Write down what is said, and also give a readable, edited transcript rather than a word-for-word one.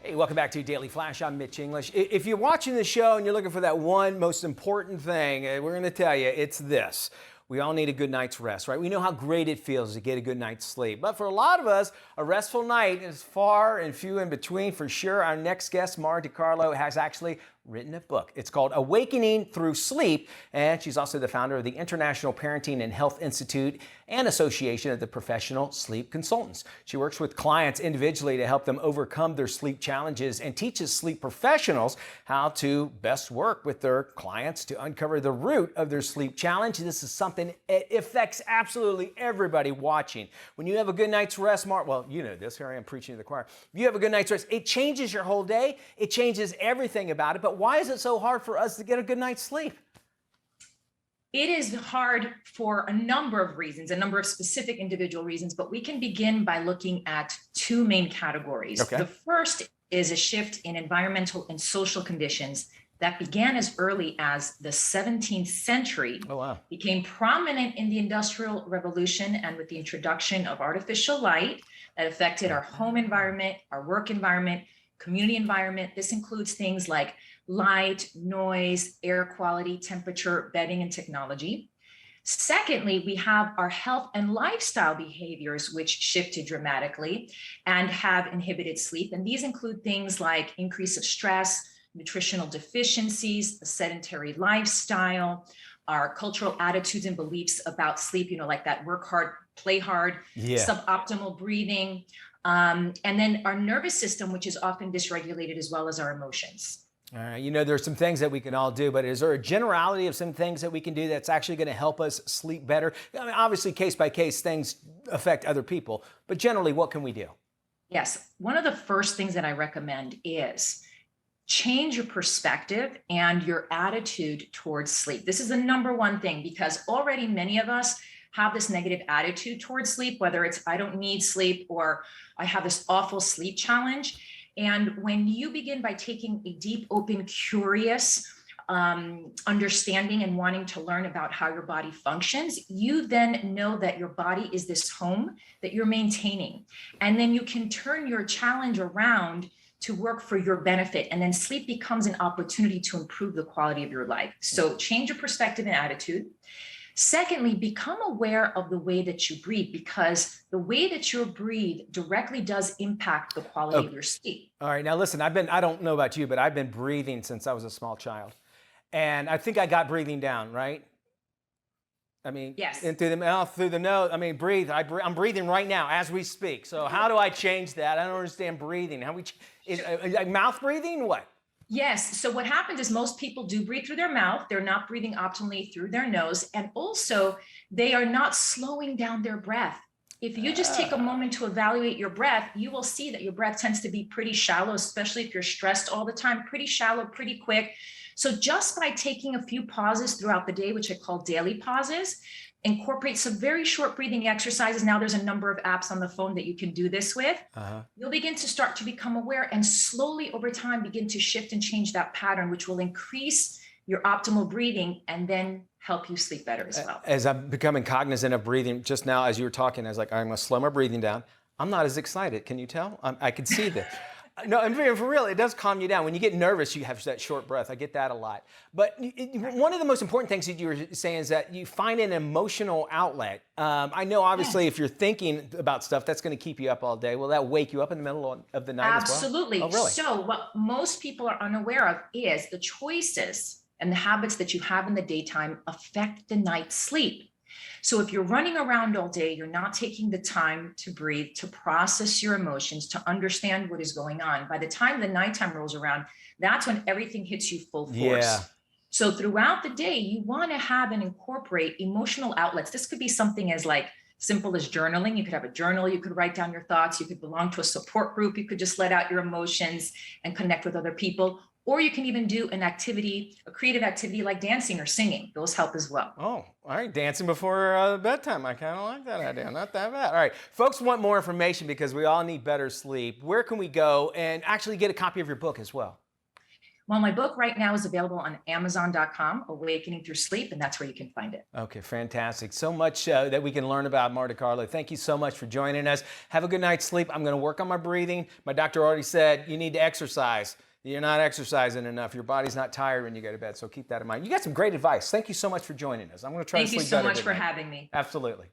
Hey, welcome back to Daily Flash. I'm Mitch English. If you're watching the show and you're looking for that one most important thing, we're going to tell you it's this. We all need a good night's rest, right? We know how great it feels to get a good night's sleep. But for a lot of us, a restful night is far and few in between. For sure, our next guest, CARLO, has actually written a book. It's called Awakening Through Sleep, and she's also the founder of the International Parenting and Health Institute and Association of the Professional Sleep Consultants. She works with clients individually to help them overcome their sleep challenges and teaches sleep professionals how to best work with their clients to uncover the root of their sleep challenge. This is something that affects absolutely everybody watching. When you have a good night's rest, well, you know this, here I am preaching to the choir. If you have a good night's rest, it changes your whole day. It changes everything about it. But why is it so hard for us to get a good night's sleep? It is hard for a number of reasons, a number of specific individual reasons, but we can begin by looking at two main categories. Okay. The first is a shift in environmental and social conditions that began as early as the 17th century, became prominent in the Industrial Revolution and with the introduction of artificial light that affected our home environment, our work environment, community environment. This includes things like light, noise, air quality, temperature, bedding, and technology. Secondly, we have our health and lifestyle behaviors, which shifted dramatically and have inhibited sleep. And these include things like increase of stress, nutritional deficiencies, a sedentary lifestyle, our cultural attitudes and beliefs about sleep, like that work hard, play hard, suboptimal breathing, and then our nervous system, which is often dysregulated, as well as our emotions. All right, there's some things that we can all do, but is there a generality of some things that we can do that's actually going to help us sleep better? I mean, obviously, case by case, things affect other people, but generally, what can we do? Yes, one of the first things that I recommend is change your perspective and your attitude towards sleep. This is the number one thing, because already many of us have this negative attitude towards sleep, whether it's I don't need sleep or I have this awful sleep challenge. And when you begin by taking a deep, open, curious understanding and wanting to learn about how your body functions, you then know that your body is this home that you're maintaining. And then you can turn your challenge around to work for your benefit. And then sleep becomes an opportunity to improve the quality of your life. So change your perspective and attitude. Secondly, become aware of the way that you breathe, because the way that you breathe directly does impact the quality of your sleep. All right, now listen, I don't know about you, but I've been breathing since I was a small child. And I think I got breathing down, right? I mean, yes. In through the mouth, through the nose. I mean, breathe. I'm breathing right now as we speak. So how do I change that? I don't understand breathing. Is mouth breathing? What? Yes. So what happens is most people do breathe through their mouth. They're not breathing optimally through their nose. And also, they are not slowing down their breath. If you just take a moment to evaluate your breath, you will see that your breath tends to be pretty shallow, especially if you're stressed all the time, pretty shallow, pretty quick. So just by taking a few pauses throughout the day, which I call daily pauses, incorporate some very short breathing exercises. Now there's a number of apps on the phone that you can do this with. You'll begin to start to become aware and slowly over time begin to shift and change that pattern, which will increase your optimal breathing and then help you sleep better as well. As I'm becoming cognizant of breathing, just now as you were talking, I was like, I'm going to slow my breathing down. I'm not as excited. Can you tell? I can see this. No, and for real, it does calm you down. When you get nervous, you have that short breath. I get that a lot. But one of the most important things that you were saying is that you find an emotional outlet. I know, obviously, if you're thinking about stuff, that's going to keep you up all day. Will that wake you up in the middle of the night Absolutely. as well? Oh, really? So what most people are unaware of is the choices and the habits that you have in the daytime affect the night's sleep. So if you're running around all day, you're not taking the time to breathe, to process your emotions, to understand what is going on. By the time the nighttime rolls around, that's when everything hits you full force. Yeah. So throughout the day, you want to have and incorporate emotional outlets. This could be something as simple as journaling. You could have a journal, you could write down your thoughts, you could belong to a support group, you could just let out your emotions and connect with other people. Or you can even do a creative activity like dancing or singing. Those help as well. Oh, all right. Dancing before bedtime. I kind of like that idea. Not that bad. All right. Folks want more information because we all need better sleep. Where can we go and actually get a copy of your book as well? Well, my book right now is available on Amazon.com, Awakening Through Sleep, and that's where you can find it. Okay, fantastic. So much that we can learn about Monte Carlo. Thank you so much for joining us. Have a good night's sleep. I'm going to work on my breathing. My doctor already said you need to exercise. You're not exercising enough. Your body's not tired when you go to bed, so keep that in mind. You got some great advice. Thank you so much for joining us. I'm going to try to sleep better. Thank you so much for having me. Absolutely.